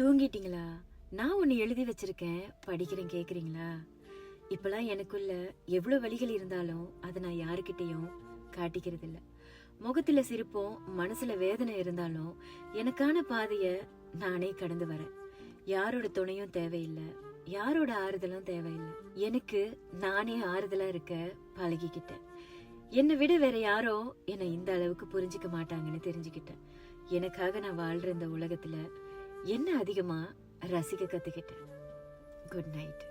தூங்கிட்டீங்களா? நான் ஒன்னு எழுதி வச்சிருக்கேன், படிக்கிறேன், கேக்குறீங்களா? இப்பெல்லாம் எனக்குள்ள எவ்வளவு வலிகள் இருந்தாலும் அதை நான் யாருக்கிட்டையும் காட்டிக்கிறது இல்ல. முகத்துல சிரிப்பும் மனசுல வேதனை இருந்தாலும் எனக்கான பாதைய நானே கடந்து வரேன். யாரோட துணையும் தேவையில்லை, யாரோட ஆறுதலும் தேவையில்லை. எனக்கு நானே ஆறுதலா இருக்க பழகிக்கிட்டேன். என்னை விட வேற யாரோ என்னை இந்த அளவுக்கு புரிஞ்சுக்க மாட்டாங்கன்னு தெரிஞ்சுக்கிட்டேன். எனக்காக நான் வாழ்ற இந்த உலகத்துல என்ன அதிகமா ரசிக்க கத்துக்கிட்டேன். Good night.